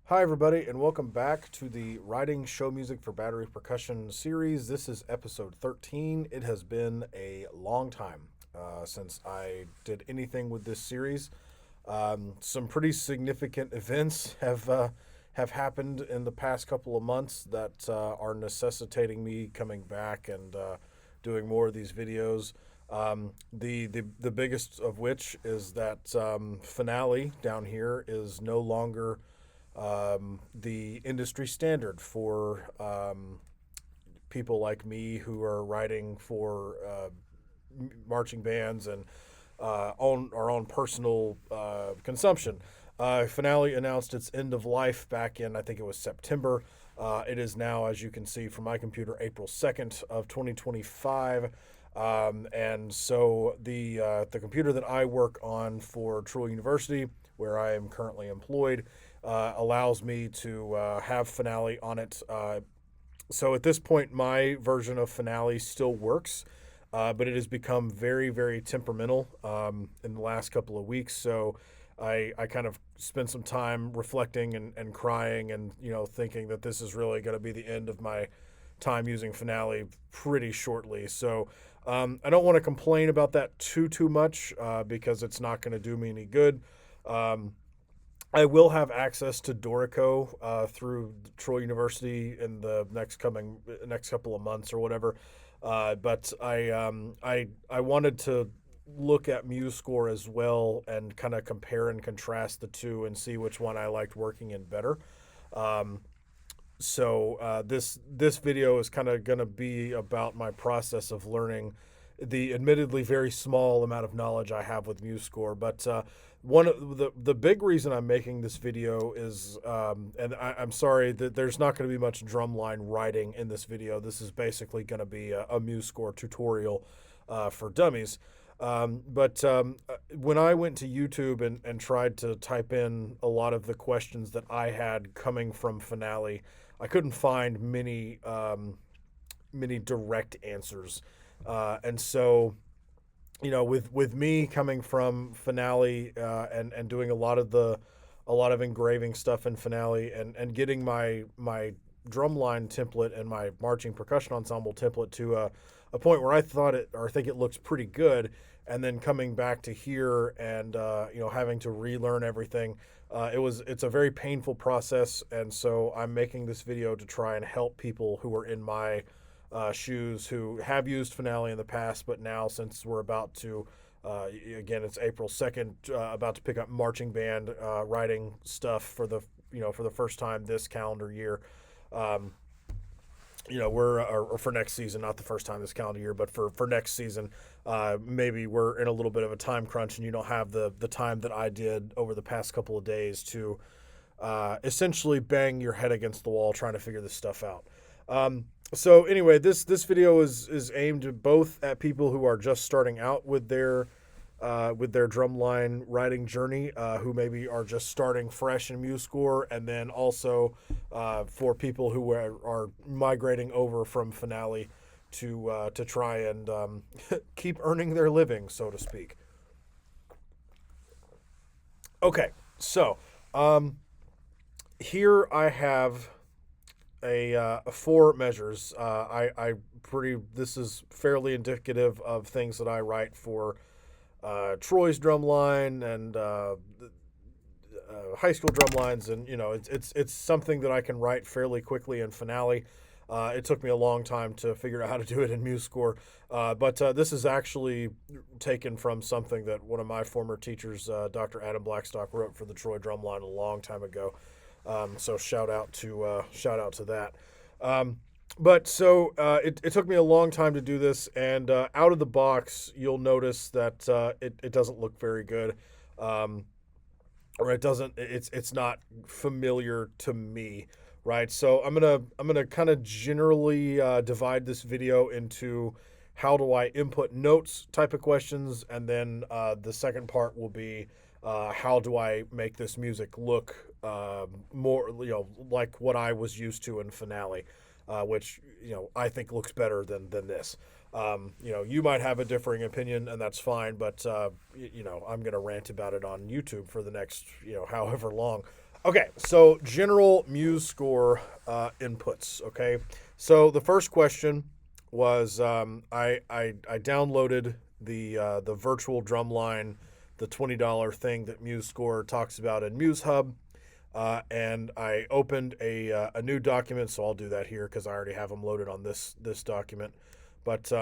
Hi, everybody, and welcome back to the Writing Show Music for Battery Percussion series. This is episode 13. It has been a long time since I did anything with this series. Some pretty significant events have happened in the past couple of months that are necessitating me coming back and doing more of these videos. The biggest of which is that finale down here is no longer the industry standard for people like me who are writing for marching bands and own our own personal consumption. Finale announced its end of life back in, I think it was September. It is now, as you can see from my computer, April 2nd of 2025. And so the computer that I work on for Troy University, where I am currently employed, allows me to have Finale on it. So at this point, my version of Finale still works, but it has become very, very temperamental in the last couple of weeks. So I kind of spent some time reflecting and crying and, thinking that this is really going to be the end of my time using Finale pretty shortly. So I don't want to complain about that too much because it's not going to do me any good. I will have access to Dorico through Troy University in the next couple of months or whatever. But I wanted to look at Musescore as well and kind of compare and contrast the two and see which one I liked working in better. Um, this video is kind of going to be about my process of learning the admittedly very small amount of knowledge I have with Musescore. But one of the big reason I'm making this video is, and I'm sorry that there's not going to be much drumline writing in this video. This is basically going to be a Musescore tutorial for dummies. But when I went to YouTube and tried to type in a lot of the questions that I had coming from Finale, I couldn't find many direct answers. And so, with me coming from Finale and doing a lot of engraving stuff in Finale and getting my drumline template and my marching percussion ensemble template to a point where I thought it or think it looks pretty good, and then coming back to here and having to relearn everything. It's a very painful process, and so I'm making this video to try and help people who are in my shoes who have used Finale in the past, but now since we're about to, again, it's April 2nd, about to pick up marching band writing stuff for the first time this calendar year. Um, we're or for next season, not the first time this calendar year, but for next season, maybe we're in a little bit of a time crunch, and you don't have the time that I did over the past couple of days to essentially bang your head against the wall trying to figure this stuff out. So anyway, this video is aimed both at people who are just starting out with their drumline writing journey, who maybe are just starting fresh in Musescore, and then also for people who are migrating over from Finale to try and keep earning their living, so to speak. Okay, so here I have four measures. I pretty This is fairly indicative of things that I write for Troy's drumline and high school drum lines, and it's something that I can write fairly quickly in Finale. It took me a long time to figure out how to do it in Musescore, but this is actually taken from something that one of my former teachers, Dr. Adam Blackstock, wrote for the Troy drumline a long time ago. So shout out to that. But so it took me a long time to do this, and out of the box, you'll notice that it doesn't look very good, or it's not familiar to me, right? So I'm gonna kind of generally divide this video into how do I input notes type of questions, and then the second part will be how do I make this music look more like what I was used to in Finale, which I think looks better than this. You might have a differing opinion, and that's fine. But I'm going to rant about it on YouTube for the next however long. Okay, so general Musescore inputs. Okay, so the first question was I downloaded the virtual Drumline, the $20 thing that Musescore talks about in MuseHub, and I opened a new document. So I'll do that here because I already have them loaded on this document. But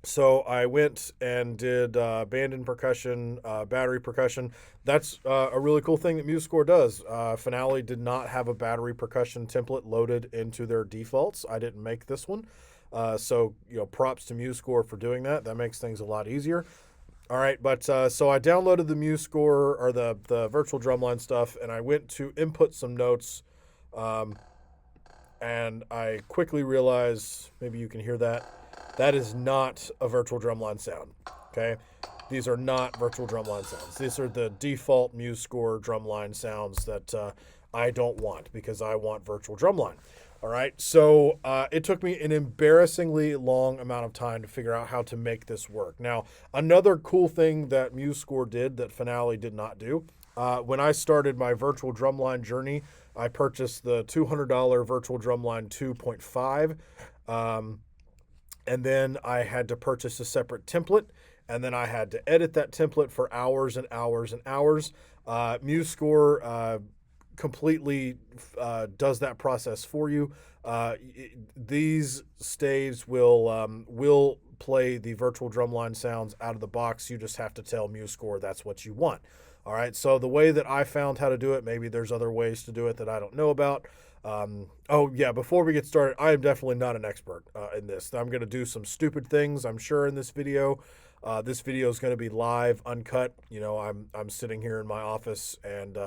so I went and did band and percussion, battery percussion. That's a really cool thing that Musescore does. Finale did not have a battery percussion template loaded into their defaults. I didn't make this one. So, props to Musescore for doing that. That makes things a lot easier. All right, but so I downloaded the Musescore or the virtual drumline stuff, and I went to input some notes, and I quickly realized, maybe you can hear that, that is not a virtual drumline sound. Okay, these are not virtual drumline sounds. These are the default Musescore drumline sounds that I don't want because I want virtual drumline. All right, so it took me an embarrassingly long amount of time to figure out how to make this work. Now, another cool thing that Musescore did that Finale did not do, when I started my virtual drumline journey, I purchased the $200 virtual drumline 2.5, and then I had to purchase a separate template, and then I had to edit that template for hours and hours and hours. Musescore completely does that process for you. These staves will play the virtual drumline sounds out of the box. You just have to tell Musescore that's what you want. All right, so the way that I found how to do it, maybe there's other ways to do it that I don't know about. Oh yeah, before we get started, I am definitely not an expert in this. I'm going to do some stupid things, I'm sure, in this video. This video is going to be live, uncut. I'm sitting here in my office, and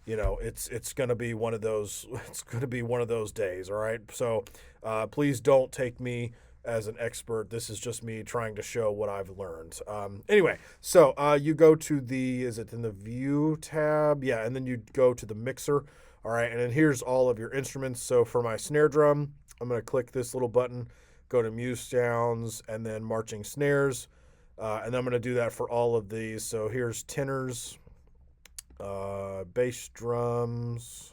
it's going to be one of those. It's going to be one of those days. All right, so please don't take me as an expert. This is just me trying to show what I've learned. Anyway, so you go to is it in the View tab? Yeah, and then you go to the mixer. All right, and then here's all of your instruments. So for my snare drum, I'm going to click this little button, go to Muse Sounds, and then Marching Snares. And then I'm going to do that for all of these. So here's tenors, bass drums,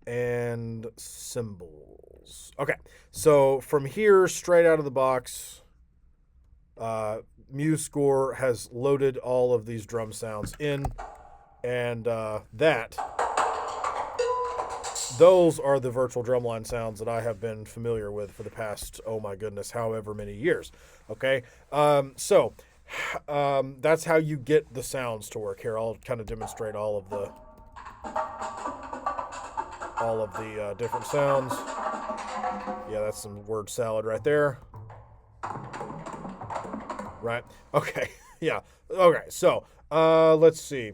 and cymbals. Okay, so from here, straight out of the box, Musescore has loaded all of these drum sounds in, and those are the virtual drumline sounds that I have been familiar with for the past, oh my goodness, however many years. Okay, so that's how you get the sounds to work. Here, I'll kind of demonstrate all of the different sounds. Yeah, that's some word salad right there. Right. Okay. Yeah. Okay. So let's see.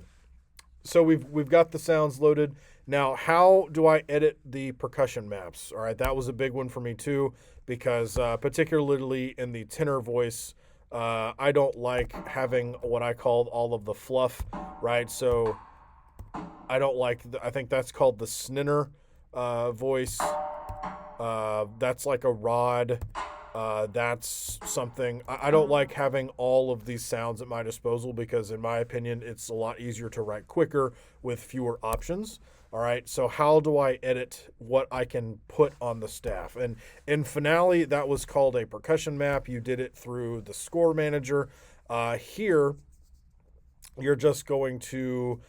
So we've got the sounds loaded. Now, how do I edit the percussion maps? All right, that was a big one for me too, because particularly in the tenor voice, I don't like having what I call all of the fluff, right? So I don't like, I think that's called the sninner voice. That's like a rod. That's something I don't like having all of these sounds at my disposal, because in my opinion, it's a lot easier to write quicker with fewer options. All right, so how do I edit what I can put on the staff? And in Finale, that was called a percussion map. You did it through the score manager. Here, you're just going to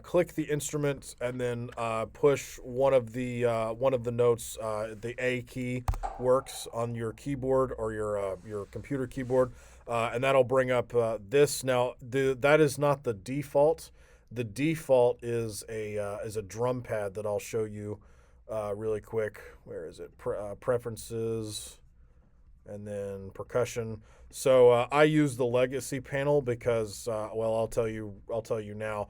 click the instrument and then push one of the notes. The A key works on your keyboard or your computer keyboard, and that'll bring up this. Now, that is not the default. The default is a drum pad that I'll show you really quick. Where is it? Preferences, and then percussion. So I use the legacy panel because, well, I'll tell you now,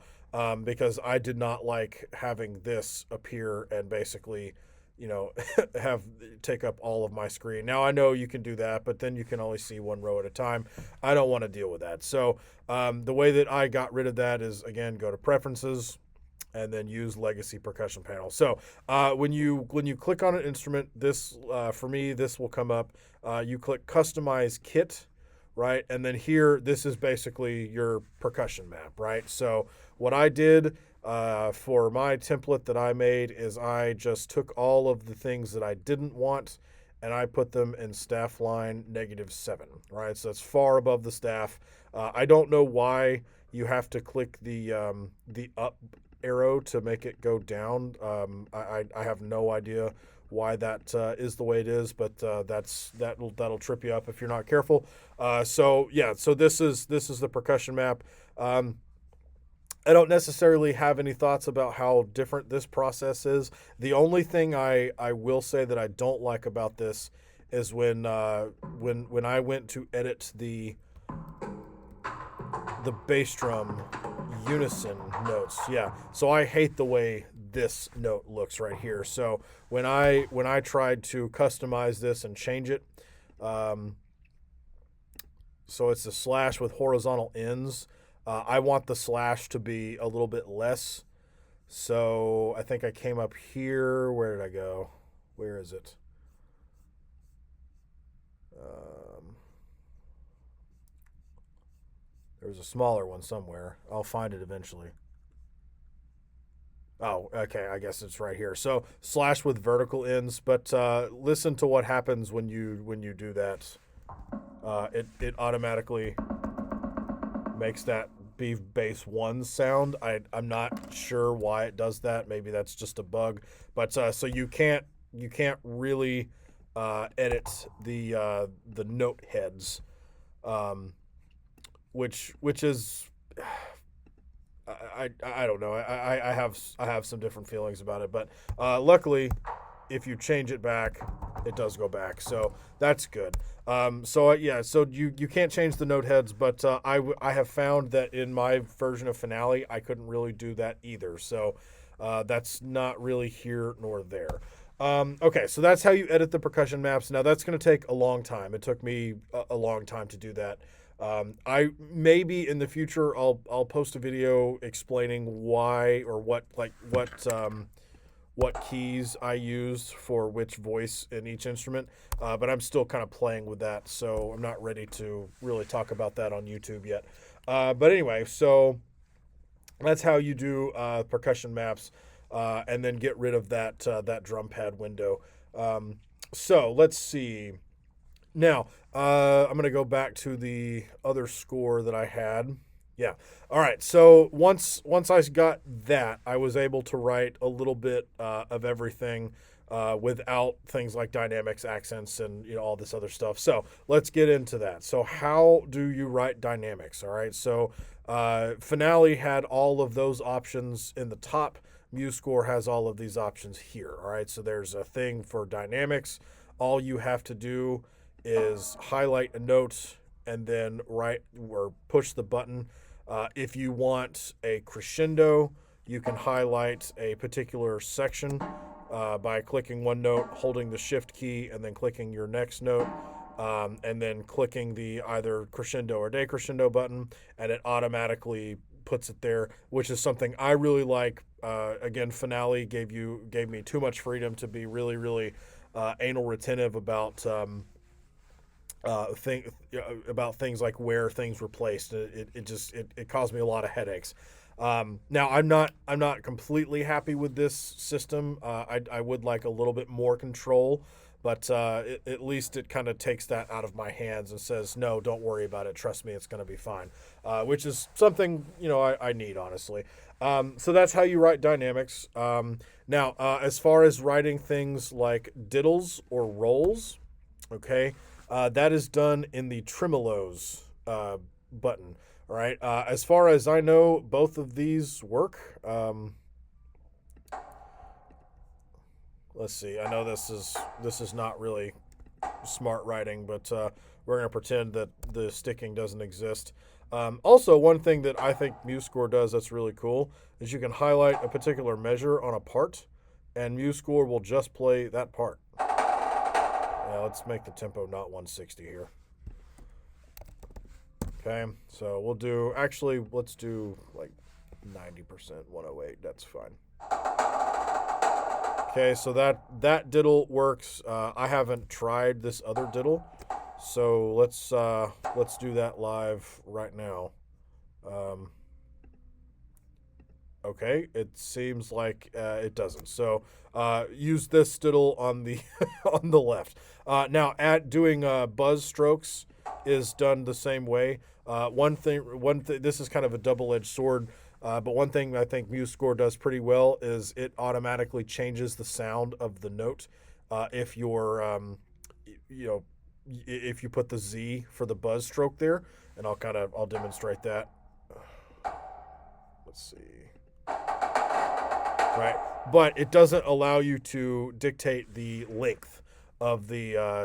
because I did not like having this appear and basically, take up all of my screen. Now I know you can do that, but then you can only see one row at a time. I don't want to deal with that. So the way that I got rid of that is, again, go to Preferences and then use Legacy Percussion Panel. So when you click on an instrument, this for me, this will come up. You click Customize Kit, right? And then here, this is basically your percussion map, right? So what I did, for my template that I made is I just took all of the things that I didn't want and I put them in staff line -7, right? So it's far above the staff. I don't know why you have to click the up arrow to make it go down. I have no idea why that is the way it is, but that'll trip you up if you're not careful. So yeah, so this is the percussion map. I don't necessarily have any thoughts about how different this process is. The only thing I will say that I don't like about this is when I went to edit the bass drum unison notes. Yeah, so I hate the way this note looks right here. So when I tried to customize this and change it, so it's a slash with horizontal ends. I want the slash to be a little bit less. So I think I came up here. Where did I go? Where is it? There's a smaller one somewhere. I'll find it eventually. Oh, okay. I guess it's right here. So slash with vertical ends. But listen to what happens when you do that. It automatically makes that be bass 1 sound. I'm not sure why it does that. Maybe that's just a bug. But so you can't really edit the note heads, which is I don't know. I have some different feelings about it. But luckily, if you change it back, it does go back. So that's good. So you can't change the note heads, but I have found that in my version of Finale, I couldn't really do that either. So that's not really here nor there. Okay, so that's how you edit the percussion maps. Now that's going to take a long time. It took me a long time to do that. I maybe in the future I'll post a video explaining why or what keys I used for which voice in each instrument, but I'm still kind of playing with that, so I'm not ready to really talk about that on YouTube yet. But anyway, so that's how you do percussion maps, and then get rid of that drum pad window. So let's see. Now, I'm going to go back to the other score that I had. Yeah. All right. So once I got that, I was able to write a little bit of everything without things like dynamics, accents, and all this other stuff. So let's get into that. So how do you write dynamics? All right. So Finale had all of those options in the top. Musescore has all of these options here. All right. So there's a thing for dynamics. All you have to do is highlight a note and then write or push the button. If you want a crescendo, you can highlight a particular section by clicking one note, holding the shift key, and then clicking your next note, and then clicking the either crescendo or decrescendo button, and it automatically puts it there, which is something I really like. Again, Finale gave me too much freedom to be really, really anal retentive about about things like where things were placed. It caused me a lot of headaches. Now I'm not completely happy with this system. I would like a little bit more control, but at least it kind of takes that out of my hands and says, no, don't worry about it. Trust me, it's going to be fine. Which is something I need, honestly. So that's how you write dynamics. Now, as far as writing things like diddles or rolls, okay. That is done in the tremolos button. All right. As far as I know, both of these work. Let's see. I know this is not really smart writing, but we're going to pretend that the sticking doesn't exist. Also, one thing that I think Musescore does that's really cool is you can highlight a particular measure on a part, and Musescore will just play that part. Yeah, let's make the tempo not 160 here. Okay, so let's do like 90%, 108. That's fine. Okay, so that diddle works. I haven't tried this other diddle, so let's do that live right now. Okay, it seems like it doesn't. So use this diddle on the on the left. Now, at doing buzz strokes is done the same way. This is kind of a double-edged sword. But one thing I think Musescore does pretty well is it automatically changes the sound of the note if you're, you know, if you put the Z for the buzz stroke there, and I'll demonstrate that. Let's see. Right, but it doesn't allow you to dictate the length of the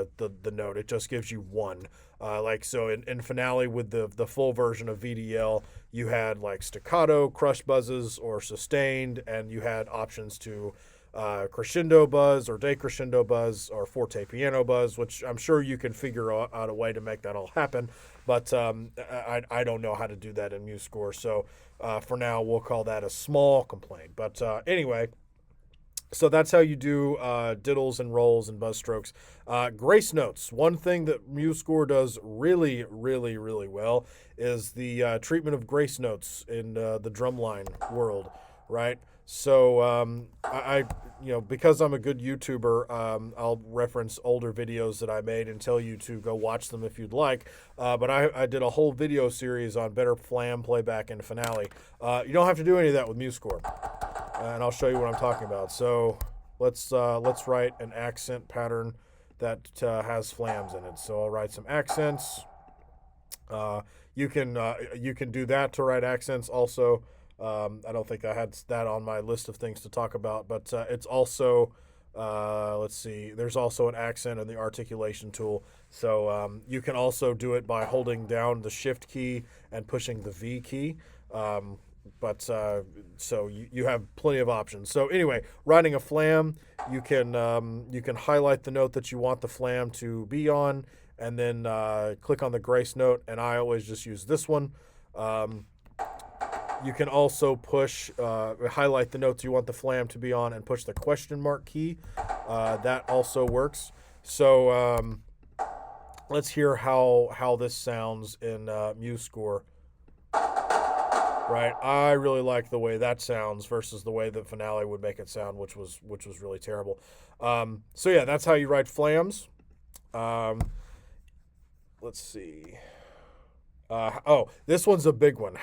note. It just gives you one. Like so in Finale with the full version of VDL, you had like staccato, crush buzzes, or sustained, and you had options to crescendo buzz or decrescendo buzz or forte piano buzz, which I'm sure you can figure out a way to make that all happen. But I don't know how to do that in Musescore, so for now we'll call that a small complaint. But anyway. So that's how you do diddles and rolls and buzz strokes. Grace notes. One thing that Musescore does really, really, really well is the treatment of grace notes in the drumline world, right? So because I'm a good YouTuber, I'll reference older videos that I made and tell you to go watch them if you'd like. But I did a whole video series on better flam playback in Finale. You don't have to do any of that with Musescore. And I'll show you what I'm talking about. So let's write an accent pattern that has flams in it. So I'll write some accents. You can do that to write accents also. I don't think I had that on my list of things to talk about, but it's also let's see. There's also an accent in the articulation tool. So you can also do it by holding down the Shift key and pushing the V key. So you have plenty of options. So anyway, writing a flam, you can highlight the note that you want the flam to be on, and then click on the grace note. And I always just use this one. You can also highlight the notes you want the flam to be on, and push the question mark key. That also works. So let's hear how this sounds in Musescore. Right, I really like the way that sounds versus the way that Finale would make it sound, which was really terrible. So yeah, that's how you write flams. Let's see. This one's a big one.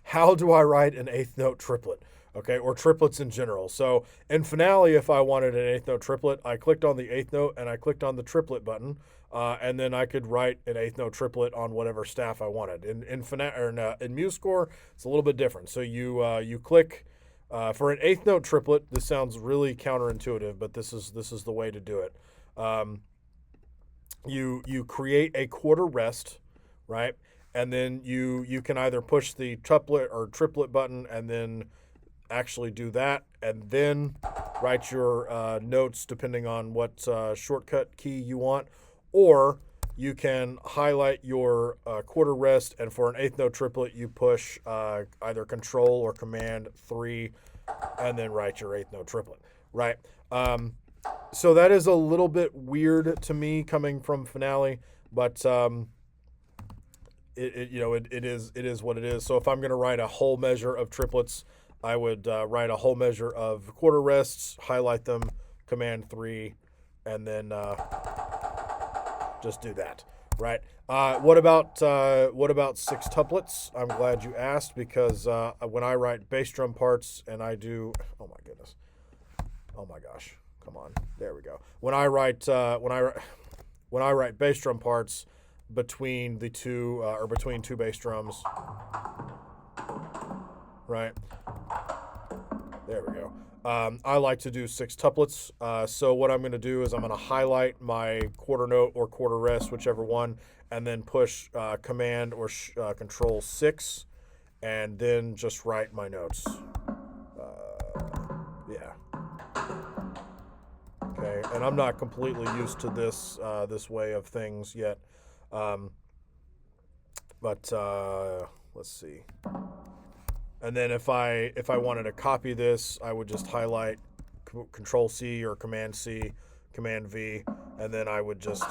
How do I write an eighth note triplet? Okay, or triplets in general. So in Finale, if I wanted an eighth note triplet, I clicked on the eighth note and I clicked on the triplet button. And then I could write an eighth note triplet on whatever staff I wanted. In Musescore, it's a little bit different. So you click for an eighth note triplet. This sounds really counterintuitive, but this is the way to do it. You create a quarter rest, right? And then you can either push the triplet or triplet button and then actually do that, and then write your notes depending on what shortcut key you want. Or you can highlight your quarter rest, and for an eighth note triplet, you push either Control or Command 3, and then write your eighth note triplet, right? So that is a little bit weird to me coming from Finale, but it is what it is. So if I'm going to write a whole measure of triplets, I would write a whole measure of quarter rests, highlight them, Command 3, and then just do that, right? What about sixtuplets? I'm glad you asked, because when I write bass drum parts and I do, oh my goodness, oh my gosh, come on, there we go. When I write bass drum parts between the two or between two bass drums, right? There we go. I like to do sixtuplets. So what I'm going to do is I'm going to highlight my quarter note or quarter rest, whichever one, and then push Command or Control 6, and then just write my notes. Yeah. Okay, and I'm not completely used to this way of things yet, but let's see. And then if I wanted to copy this, I would just highlight Control C or Command C, Command V, and then I would just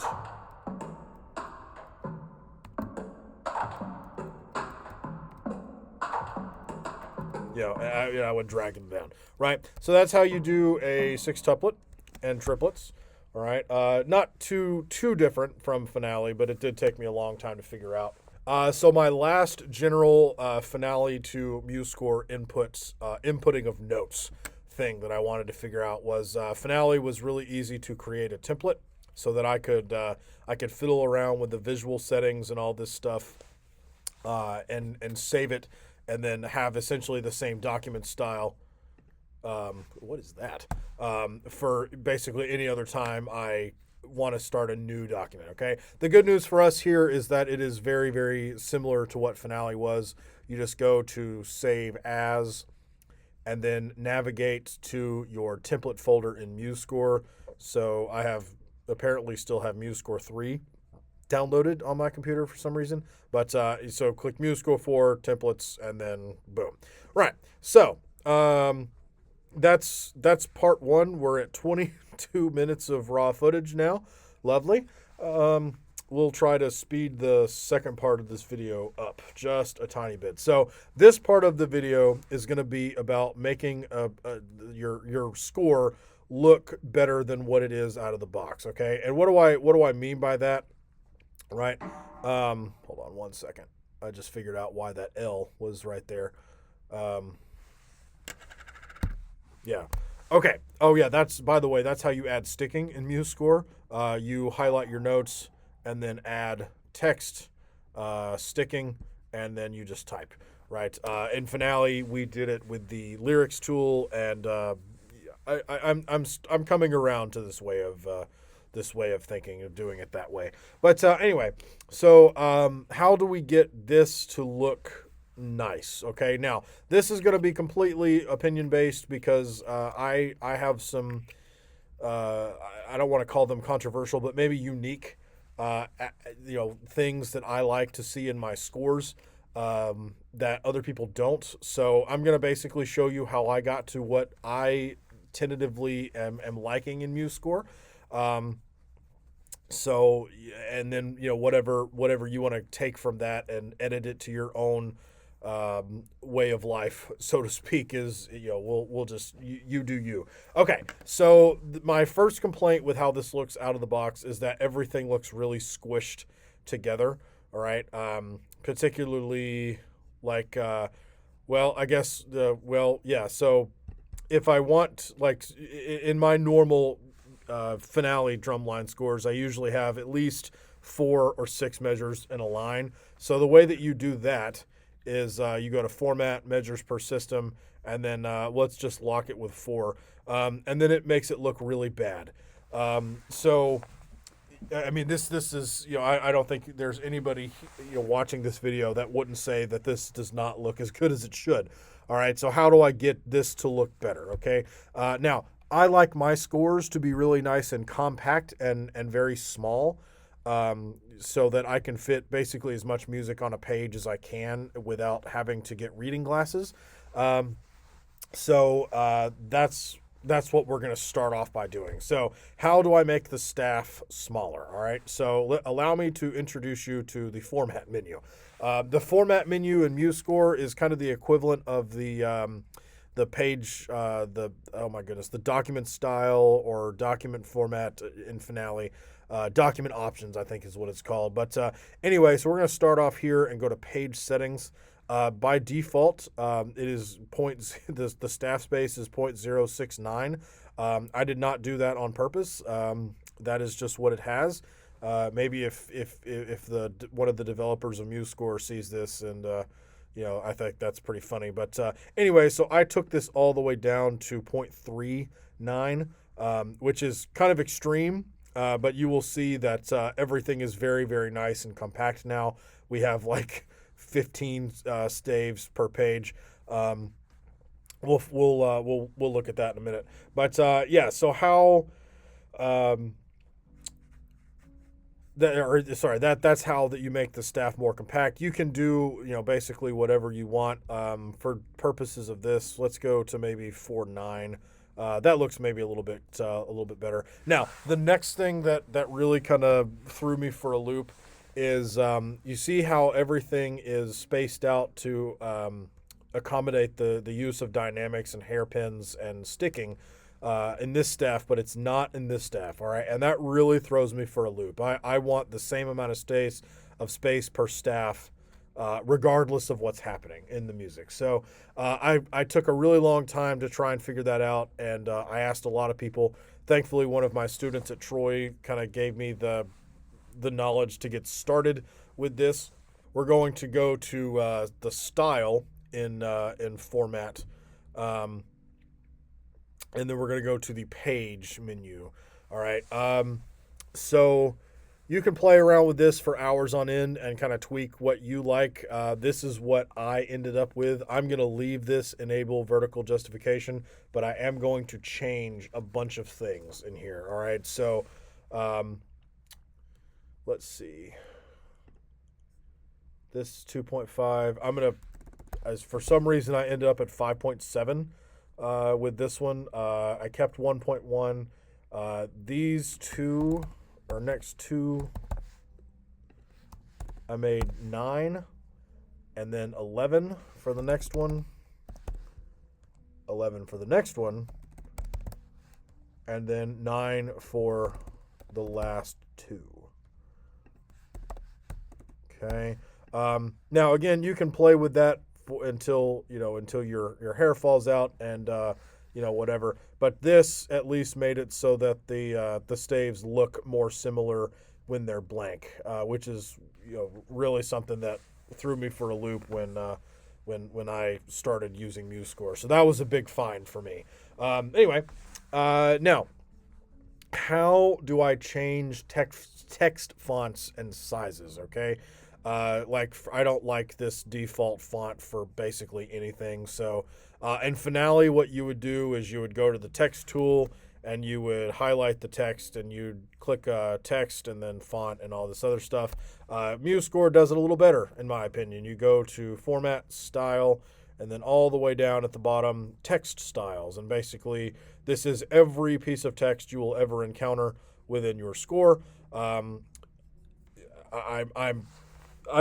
I would drag them down, right? So that's how you do a sextuplet and triplets. All right, not too different from Finale, but it did take me a long time to figure out. So my last general Finale to Musescore inputting of notes thing that I wanted to figure out was Finale was really easy to create a template so that I could fiddle around with the visual settings and all this stuff, and save it, and then have essentially the same document style. What is that? For basically any other time I want to start a new document, okay? The good news for us here is that it is very, very similar to what Finale was. You just go to Save As, and then navigate to your template folder in Musescore. So I apparently still have Musescore 3 downloaded on my computer for some reason. But so click Musescore 4, templates, and then boom. Right, so that's part one. We're at 22 minutes of raw footage now. Lovely. We'll try to speed the second part of this video up just a tiny bit. So this part of the video is going to be about making your score look better than what it is out of the box. Okay, and what do I mean by that? Right. Hold on one second. I just figured out why that L was right there. Yeah. Okay. Oh, yeah. By the way, that's how you add sticking in Musescore. You highlight your notes and then add text, sticking, and then you just type. Right. In Finale, we did it with the lyrics tool, and I'm coming around to this way of thinking, of doing it that way. But anyway, so how do we get this to look nice? Okay, now this is going to be completely opinion based because I have some I don't want to call them controversial, but maybe unique things that I like to see in my scores that other people don't. So I'm going to basically show you how I got to what I tentatively am liking in Musescore. So, and then whatever you want to take from that and edit it to your own way of life, so to speak, is we'll just you do you. Okay, so my first complaint with how this looks out of the box is that everything looks really squished together. All right, particularly like So if I want, like, in my normal Finale drumline scores, I usually have at least 4 or 6 measures in a line. So the way that you do that is you go to Format, Measures per System, and then let's just lock it with 4. And then it makes it look really bad. So, I mean, this is, I don't think there's anybody watching this video that wouldn't say that this does not look as good as it should. All right, so how do I get this to look better? Okay, now, I like my scores to be really nice and compact and very small, so that I can fit basically as much music on a page as I can without having to get reading glasses. So that's what we're going to start off by doing. So how do I make the staff smaller? All right, so allow me to introduce you to the Format menu. The Format menu in Musescore is kind of the equivalent of the page, the document style or document format in Finale. Document options, I think, is what it's called. But anyway, so we're going to start off here and go to page settings. By default, it is the staff space is 0.069. I did not do that on purpose. That is just what it has. Maybe if one of the developers of Musescore sees this, and I think that's pretty funny. But anyway, so I took this all the way down to 0.39, which is kind of extreme. But you will see that everything is very, very nice and compact now. We have like 15 staves per page. We'll look at that in a minute. But so how that's how that you make the staff more compact. You can do basically whatever you want. For purposes of this, let's go to maybe 4.9. That looks maybe a little bit better. Now, the next thing that really kind of threw me for a loop is you see how everything is spaced out to accommodate the use of dynamics and hairpins and sticking in this staff, but it's not in this staff. All right, and that really throws me for a loop. I want the same amount of space per staff, regardless of what's happening in the music. So I took a really long time to try and figure that out, and I asked a lot of people. Thankfully, one of my students at Troy kind of gave me the knowledge to get started with this. We're going to go to the style in format, and then we're going to go to the page menu. All right. So you can play around with this for hours on end and kind of tweak what you like. This is what I ended up with. I'm going to leave this enable vertical justification, but I am going to change a bunch of things in here. All right. So let's see. This 2.5. I'm going to, as for some reason, I ended up at 5.7 with this one. I kept 1.1. These two, or next two, I made 9, and then 11 for the next one, 11 for the next one, and then 9 for the last two. Okay. Now again, you can play with that until your hair falls out and whatever. But this at least made it so that the staves look more similar when they're blank, which is really something that threw me for a loop when I started using Musescore. So that was a big find for me. Anyway, now how do I change text fonts and sizes? Okay. I don't like this default font for basically anything. So in Finale, what you would do is you would go to the text tool and you would highlight the text and you'd click text and then font and all this other stuff. Musescore does it a little better, in my opinion. You go to Format, Style, and then all the way down at the bottom, Text Styles. And basically, this is every piece of text you will ever encounter within your score. I'm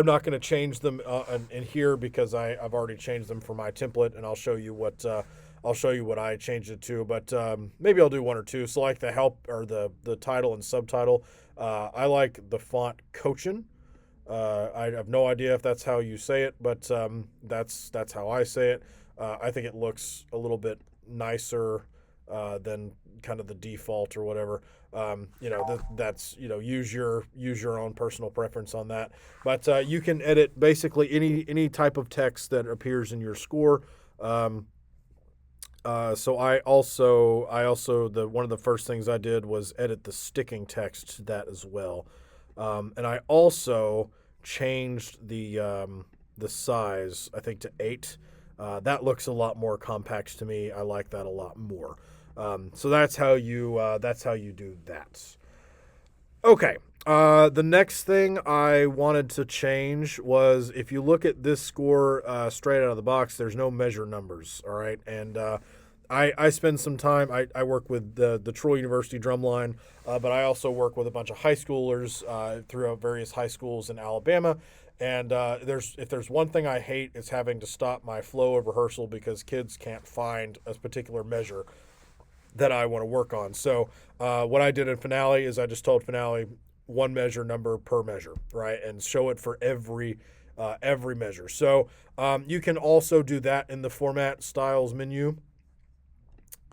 not going to change them in here because I've already changed them for my template, and I'll show you what I changed it to. But maybe I'll do one or two. So like the help or the title and subtitle, I like the font Cochin. I have no idea if that's how you say it, but that's how I say it. I think it looks a little bit nicer than kind of the default or whatever. That's use your own personal preference on that. But you can edit basically any type of text that appears in your score. So I also one of the first things I did was edit the sticking text to that as well. And I also changed the size, I think, to 8. That looks a lot more compact to me. I like that a lot more. So that's how you do that. Okay. The next thing I wanted to change was, if you look at this score straight out of the box, there's no measure numbers. All right. And I spend some time, I work with the Troy University Drumline, but I also work with a bunch of high schoolers throughout various high schools in Alabama. And if there's one thing I hate, it's having to stop my flow of rehearsal because kids can't find a particular measure that I want to work on. So what I did in Finale is I just told Finale one measure number per measure, right? And show it for every measure. So you can also do that in the Format Styles menu.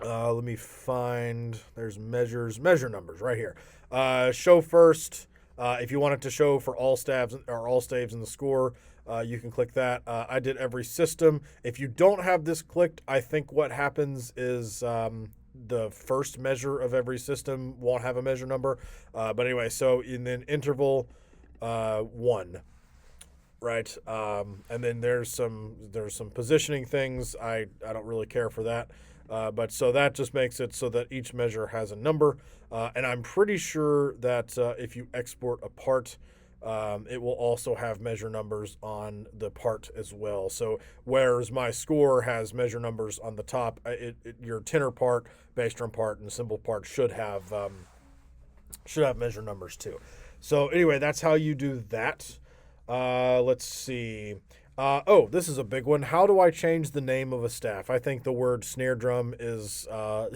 Let me find, there's measure numbers right here. Show first. If you want it to show for all staves in the score, you can click that. I did every system. If you don't have this clicked, I think what happens is the first measure of every system won't have a measure number. But anyway, so in then interval 1, right? And then there's some positioning things. I don't really care for that. But so that just makes it so that each measure has a number. And I'm pretty sure that if you export a part, it will also have measure numbers on the part as well. So whereas my score has measure numbers on the top, your tenor part, bass drum part, and cymbal part should have measure numbers too. So anyway, that's how you do that. Let's see. Oh, this is a big one. How do I change the name of a staff? I think the word snare drum is, or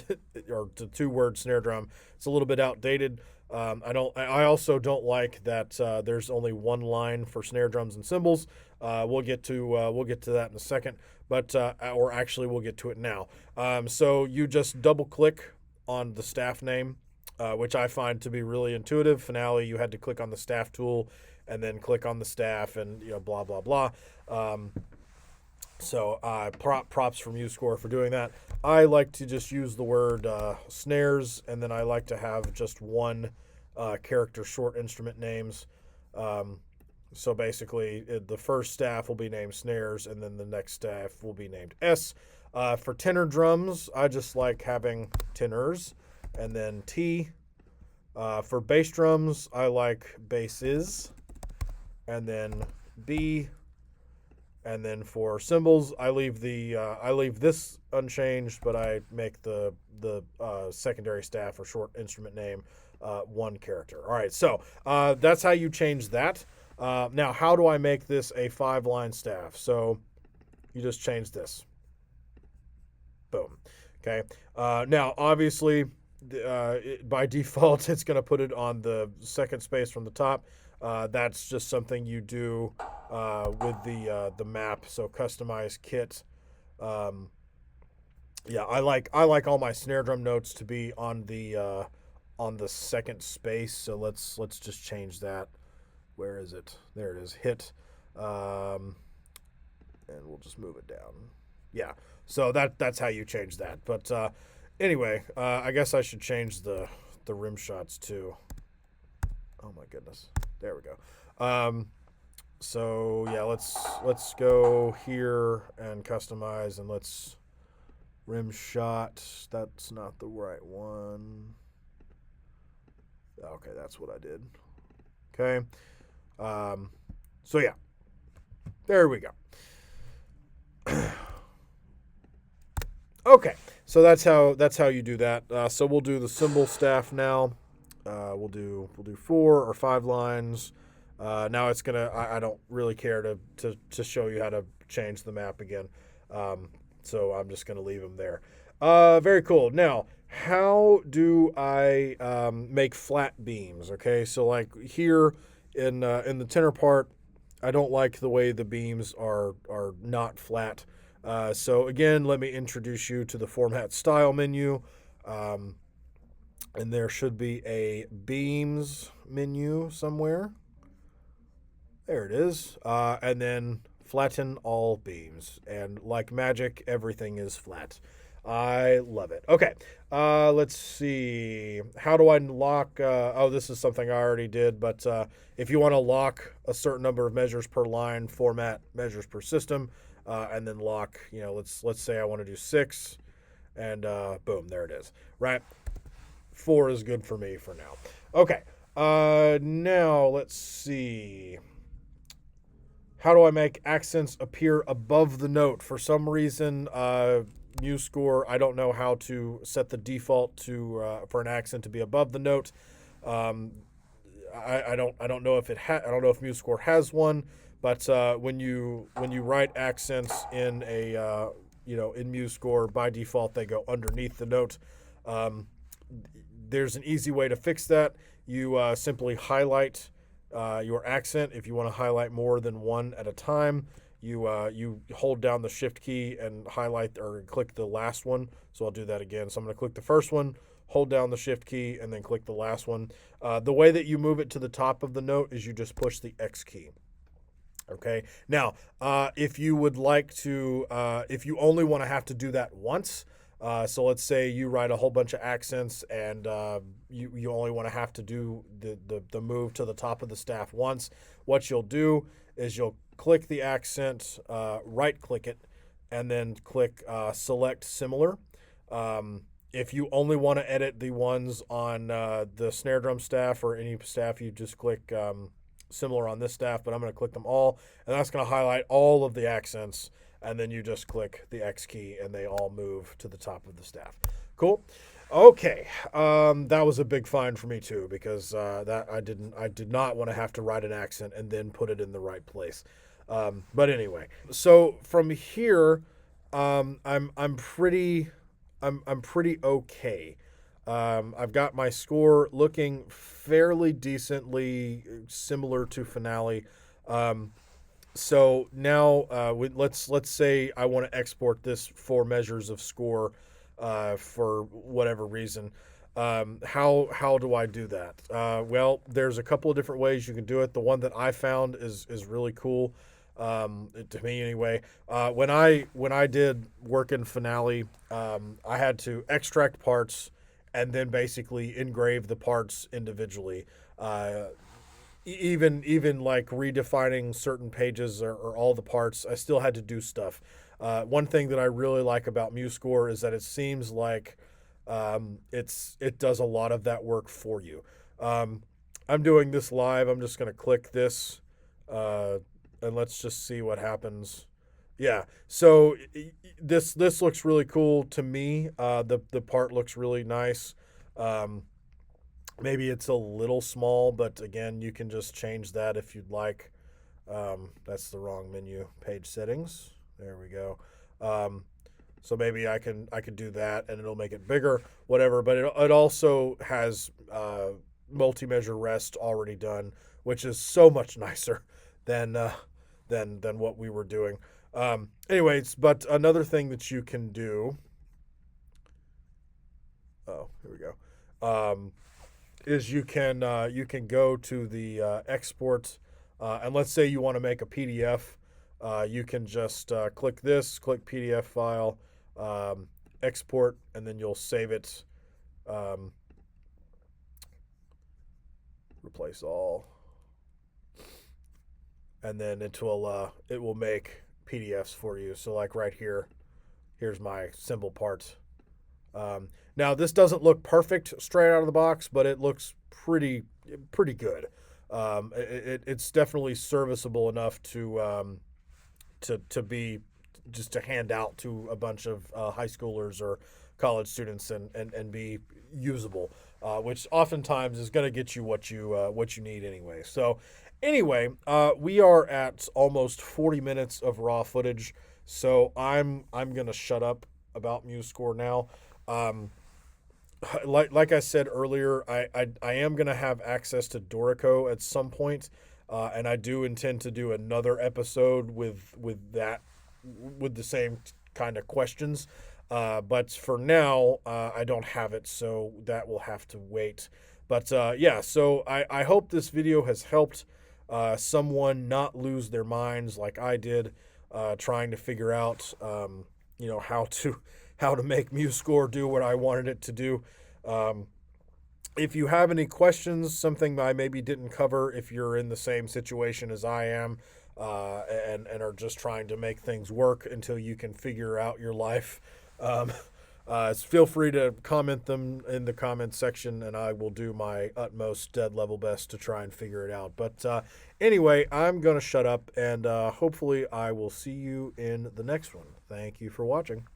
the two-word snare drum, it's a little bit outdated. I don't. I also don't like that there's only one line for snare drums and cymbals. We'll get to that in a second, but or actually we'll get to it now. So you just double click on the staff name, which I find to be really intuitive. Finale, you had to click on the staff tool and then click on the staff and blah blah blah. Props from Musescore for doing that. I like to just use the word snares, and then I like to have just one character short instrument names. So basically, the first staff will be named snares, and then the next staff will be named S. For tenor drums, I just like having tenors, and then T. For bass drums, I like basses, and then B. And then for cymbals, I leave this unchanged, but I make the secondary staff or short instrument name one character. All right, so that's how you change that. Now, how do I make this a 5-line staff? So you just change this. Boom. Okay. Now, obviously, by default, it's going to put it on the second space from the top. That's just something you do with the map. So customize kit. I like all my snare drum notes to be on the second space. So let's just change that. Where is it? There it is. Hit, and we'll just move it down. Yeah. So that's how you change that. But anyway, I guess I should change the rim shots too. Oh my goodness. There we go. So yeah, let's go here and customize, and let's rim shot. That's not the right one. Okay, that's what I did. Okay. So yeah, there we go. Okay, so that's how you do that. So we'll do the cymbal staff now. We'll do 4 or 5 lines. Now it's gonna. I don't really care to show you how to change the map again. So I'm just gonna leave them there. Very cool. Now, how do I make flat beams? Okay, so like here in the tenor part, I don't like the way the beams are not flat. So again, let me introduce you to the format style menu. And there should be a beams menu somewhere. There it is. And then flatten all beams. And like magic, everything is flat. I love it. Okay. Let's see. How do I lock? This is something I already did. But if you want to lock a certain number of measures per line, format measures per system, and then lock, let's say I want to do 6. And boom, there it is. Right. 4 is good for me for now. Okay. Now let's see. How do I make accents appear above the note? For some reason, Musescore, I don't know how to set the default to for an accent to be above the note. I don't know if I don't know if Musescore has one, but when you write accents in a in Musescore, by default they go underneath the note. There's an easy way to fix that. You simply highlight your accent. If you want to highlight more than one at a time, you hold down the shift key and highlight or click the last one. So I'll do that again. So I'm going to click the first one, hold down the shift key, and then click the last one. The way that you move it to the top of the note is you just push the X key. Okay. Now, if you would like to, if you only want to have to do that once, so let's say you write a whole bunch of accents and you only want to have to do the move to the top of the staff once. What you'll do is you'll click the accent, right click it, and then click select similar. If you only want to edit the ones on the snare drum staff or any staff, you just click similar on this staff, but I'm going to click them all, and that's going to highlight all of the accents. And then you just click the X key and they all move to the top of the staff. Cool. Okay. That was a big find for me too, because I did not want to have to write an accent and then put it in the right place. But anyway, so from here, I'm pretty I'm pretty okay. I've got my score looking fairly decently similar to Finale. Um, so now let's say I want to export this 4 measures of score for whatever reason. How do I do that? Well, there's a couple of different ways you can do it. The one that I found is really cool, to me anyway. When I did work in Finale, I had to extract parts and then basically engrave the parts individually. Even like redefining certain pages or all the parts, I still had to do stuff. One thing that I really like about Musescore is that it seems like it does a lot of that work for you. Um, I'm doing this live. I'm just going to click this, uh, and let's just see what happens. Yeah. So this looks really cool to me. The part looks really nice. Um, Maybe it's a little small, but again, you can just change that if you'd like. That's the wrong menu. Page settings. There we go. Um, so maybe I could do that, and it'll make it bigger, whatever. But it also has multi-measure rest already done, which is so much nicer than than what we were doing. Anyways, but another thing that you can do. Oh, here we go. Is you can go to the export, and let's say you want to make a PDF. You can just click this, click PDF file, export, and then you'll save it. Um, Replace all, and then it will make PDFs for you. So like right here, here's my symbol part. Now this doesn't look perfect straight out of the box, but it looks pretty good. It's definitely serviceable enough to be just to hand out to a bunch of high schoolers or college students and be usable, which oftentimes is going to get you what you need anyway. So anyway, we are at almost 40 minutes of raw footage, so I'm gonna shut up about Musescore now. Um, like I said earlier, I am going to have access to Dorico at some point, and I do intend to do another episode with the same kind of questions. But for now, I don't have it, so that will have to wait. But yeah, so I hope this video has helped someone not lose their minds like I did, trying to figure out how to make Musescore do what I wanted it to do. Um, if you have any questions, something that I maybe didn't cover, if you're in the same situation as I am, and are just trying to make things work until you can figure out your life, um, feel free to comment them in the comments section, and I will do my utmost dead level best to try and figure it out. But anyway, I'm going to shut up, and hopefully I will see you in the next one. Thank you for watching.